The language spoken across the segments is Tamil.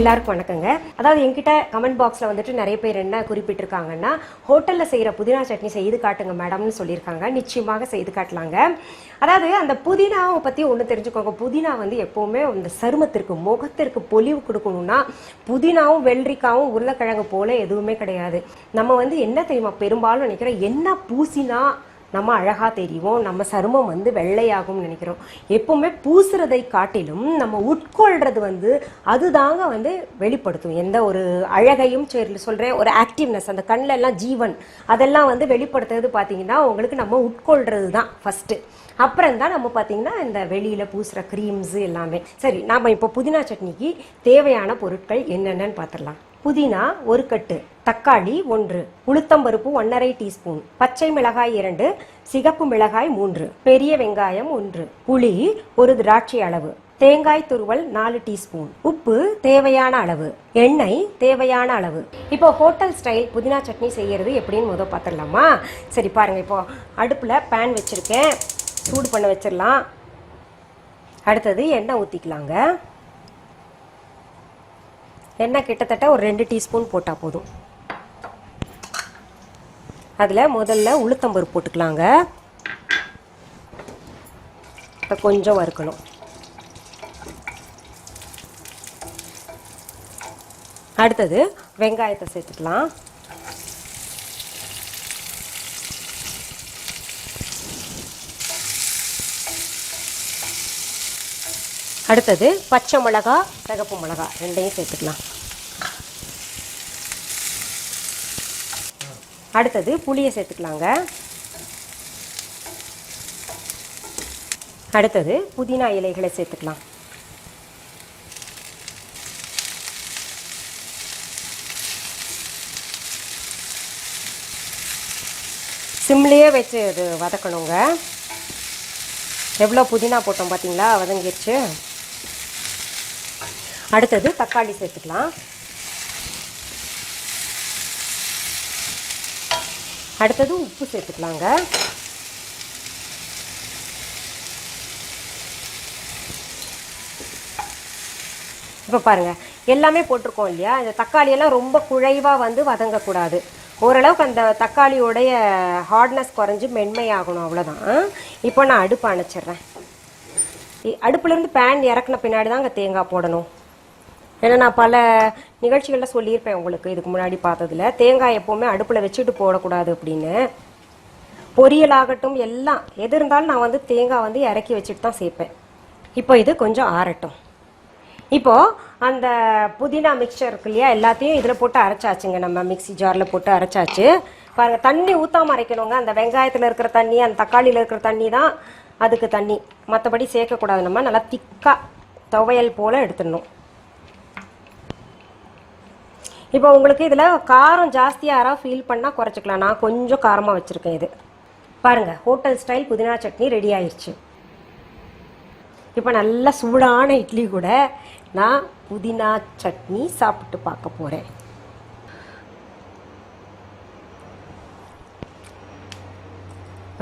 எல்லாருக்கும் வணக்கங்க. அதாவது என்கிட்ட கமெண்ட் பாக்ஸ்ல வந்துட்டு நிறைய பேர் என்ன குறிப்பிட்டிருக்காங்கன்னா, ஹோட்டல்ல செய்யற புதினா சட்னி செய்து காட்டுங்க மேடம்னு சொல்லியிருக்காங்க. நிச்சயமாக செய்து காட்டலாங்க. அதாவது அந்த புதினாவை பத்தி ஒண்ணு தெரிஞ்சுக்கோங்க. புதினா வந்து எப்பவுமே இந்த சருமத்திற்கு முகத்திற்கு பொலிவு கொடுக்கணும்னா புதினாவும் வெள்ளரிக்காவும் உருளைக்கிழங்கு போல எதுவுமே கிடையாது. நம்ம வந்து என்ன தெரியுமா பெரும்பாலும் நினைக்கிறோம், என்ன பூசினா நம்ம அழகா தெரியும், நம்ம சருமம் வந்து வெள்ளையாகும் நினைக்கிறோம். எப்பவுமே பூசுறதை காட்டிலும் நம்ம உட்கொள்றது வந்து அதுதாங்க வந்து வெளிப்படுத்தும் எந்த ஒரு அழகையும். சொல்றேன், ஒரு ஆக்டிவ்னஸ், அந்த கண்ணில் எல்லாம் ஜீவன் அதெல்லாம் வந்து வெளிப்படுத்துறது பார்த்தீங்கன்னா உங்களுக்கு நம்ம உட்கொள்றது தான் ஃபர்ஸ்ட். அப்புறம் தான் நம்ம பார்த்தீங்கன்னா இந்த வெளியில் பூசுகிற க்ரீம்ஸு எல்லாமே. சரி, நாம் இப்போ புதினா சட்னிக்கு தேவையான பொருட்கள் என்னென்னு பார்த்துடலாம். புதினா 1 கட்டு, தக்காளி 1, உளுத்தம்பருப்பு 1½ டீஸ்பூன், பச்சை மிளகாய் 2, சிகப்பு மிளகாய் 3, பெரிய வெங்காயம் 1, புளி 1 திராட்சை அளவு, தேங்காய் துருவல் 4 டீஸ்பூன், உப்பு தேவையான அளவு, எண்ணெய் தேவையான அளவு. இப்போ ஹோட்டல் ஸ்டைல் புதினா சட்னி செய்யறது எப்படின்னு முதல் பார்த்துடலாமா? சரி பாருங்க, இப்போ அடுப்பில் பேன் வச்சிருக்கேன், சூடு பண்ண வச்சிடலாம். அடுத்தது எண்ணெய் ஊற்றிக்கலாங்க. எண்ணெய் கிட்டத்தட்ட ஒரு 2 டீஸ்பூன் போட்டால் போதும். அதில் முதல்ல உளுத்தம்பருப்பு போட்டுக்கலாங்க. கொஞ்சம் வறுக்கணும். அடுத்தது வெங்காயத்தை சேர்த்துக்கலாம். அடுத்தது பச்சை மிளகா, சிகப்பு மிளகா ரெண்டையும் சேர்த்துக்கலாம். அடுத்தது புளியை சேர்த்துக்கலாங்க. அடுத்தது புதினா இலைகளை சேர்த்துக்கலாம். சிம்லேயே வச்சு இது வதக்கணுங்க. எவ்வளோ புதினா போட்டோம் பார்த்தீங்களா, வதங்கிடுச்சு. அடுத்தது தக்காளி சேர்த்துக்கலாம். அடுத்தது உப்பு சேர்த்துக்கலாங்க. இப்போ பாருங்க, எல்லாமே போட்டிருக்கோம் இல்லையா. இந்த தக்காளியெல்லாம் ரொம்ப குழைவாக வந்து வதங்கக்கூடாது. ஓரளவுக்கு அந்த தக்காளியோடைய ஹார்ட்னஸ் குறைஞ்சி மென்மையாகணும், அவ்வளோதான். இப்போ நான் அடுப்பு அணைச்சிட்றேன். அடுப்புலேருந்து பேன் இறக்குன பின்னாடி தான் அங்கே தேங்காய் போடணும். ஏன்னா நான் பல நிகழ்ச்சிகளில் சொல்லியிருப்பேன் உங்களுக்கு, இதுக்கு முன்னாடி பார்த்ததில் தேங்காய் எப்போவுமே அடுப்பில் வச்சுட்டு போடக்கூடாது அப்படின்னு. பொரியலாகட்டும் எல்லாம் எது இருந்தாலும் நான் வந்து தேங்காய் வந்து இறக்கி வச்சுட்டு தான் சேர்ப்பேன். இப்போ இது கொஞ்சம் ஆறட்டும். இப்போது அந்த புதினா மிக்சர் இருக்கு இல்லையா, எல்லாத்தையும் இதில் போட்டு அரைச்சாச்சுங்க. நம்ம மிக்சி ஜாரில் போட்டு அரைச்சாச்சு. பாருங்கள், தண்ணி ஊற்றாமல் அரைக்கணுங்க. அந்த வெங்காயத்தில் இருக்கிற தண்ணி, அந்த தக்காளியில் இருக்கிற தண்ணி தான் அதுக்கு தண்ணி, மற்றபடி சேர்க்கக்கூடாது. நம்ம நல்லா திக்காக துவையல் போல் எடுத்துடணும். இப்போ உங்களுக்கு இதில் காரம் ஜாஸ்தியாக யாராவது ஃபீல் பண்ணால் குறைச்சிக்கலாம். நான் கொஞ்சம் காரமாக வச்சுருக்கேன். இது பாருங்கள், ஹோட்டல் ஸ்டைல் புதினா சட்னி ரெடி ஆயிடுச்சு. இப்போ நல்ல சூடான இட்லி கூட நான் புதினா சட்னி சாப்பிட்டு பார்க்க போகிறேன்.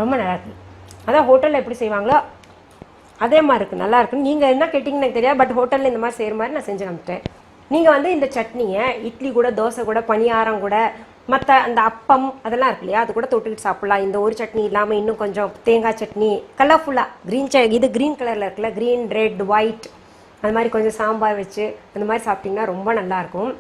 ரொம்ப நல்லா இருக்கு. அதான் ஹோட்டலில் எப்படி செய்வாங்களோ அதே மாதிரி இருக்குது, நல்லா இருக்குன்னு. நீங்கள் என்ன கேட்டிங்கன்னு எனக்கு தெரியாது, பட் ஹோட்டலில் இந்த மாதிரி செய்கிற மாதிரி நான் செஞ்சு காமிட்டேன். நீங்கள் வந்து இந்த சட்னியை இட்லி கூட, தோசை கூட, பணியாரம் கூட, மற்ற அந்த அப்பம் அதெல்லாம் இருக்கு இல்லையா, அது கூட தொட்டுக்கிட்டு சாப்பிட்லாம். இந்த ஒரு சட்னி இல்லாமல் இன்னும் கொஞ்சம் தேங்காய் சட்னி கலர்ஃபுல்லாக இது க்ரீன் கலரில் இருக்குல்ல, க்ரீன், ரெட், ஒயிட், அது மாதிரி கொஞ்சம் சாம்பார் வச்சு அந்த மாதிரி சாப்பிட்டிங்கன்னா ரொம்ப நல்லாயிருக்கும்.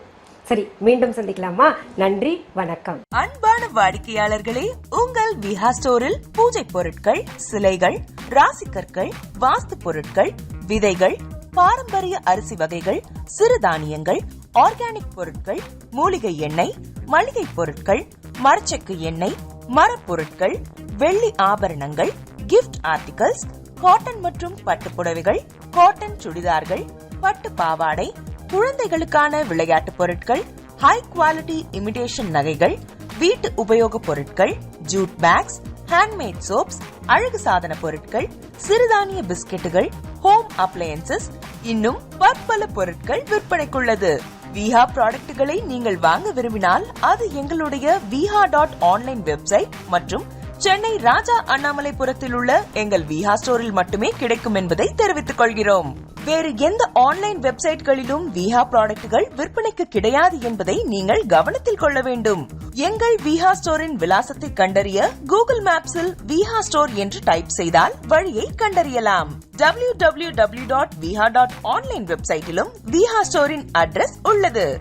சரி, மீண்டும் சந்திக்கலாமா? நன்றி, வணக்கம். அன்பான வாடிக்கையாளர்களே, உங்கள் விஹா ஸ்டோரில் பூஜை பொருட்கள், சிலைகள், ராசிக்கற்கள், வாஸ்து பொருட்கள், விதைகள், பாரம்பரிய அரிசி வகைகள், சிறுதானியங்கள், ஆர்கானிக் பொருட்கள், மூலிகை எண்ணெய், மளிகை பொருட்கள், மரச்செக்கு எண்ணெய், மரப்பொருட்கள், வெள்ளி ஆபரணங்கள், கிஃப்ட் ஆர்டிகல்ஸ், காட்டன் மற்றும் பட்டு புடவைகள், காட்டன் சுடிதார்கள், பட்டு பாவாடை, குழந்தைகளுக்கான விளையாட்டு பொருட்கள், ஹை குவாலிட்டி இமிடேஷன் நகைகள், வீட்டு உபயோக பொருட்கள், ஜூட் பேக்ஸ், ஹேண்ட்மேட் சோப்ஸ், அழகு சாதன பொருட்கள், சிறுதானிய பிஸ்கெட்டுகள், ஹோம் அப்ளையன்சஸ், இன்னும் பற்பல பொருட்கள் விற்பனைக்குள்ளது. விஹா ப்ராடக்ட்களை நீங்கள் வாங்க விரும்பினால் அது எங்களுடைய viha.online வெப்சைட் மற்றும் சென்னை ராஜா அண்ணாமலைபுரத்தில் உள்ள எங்கள் விஹா ஸ்டோரில் மட்டுமே கிடைக்கும் என்பதை தெரிவித்துக் கொள்கிறோம். வேறு எந்த ஆன்லைன் வெப்சைட்களிலும் விஹா ப்ராடக்ட்கள் விற்பனைக்கு கிடையாது என்பதை நீங்கள் கவனத்தில் கொள்ள வேண்டும். எங்கள் விஹா ஸ்டோரின் விலாசத்தை கண்டறிய கூகுள் மேப்ஸில் விஹா ஸ்டோர் என்று டைப் செய்தால் வழியை கண்டறியலாம். www.viha.online வெப்சைட்டிலும் விஹா ஸ்டோரின் அட்ரஸ் உள்ளது.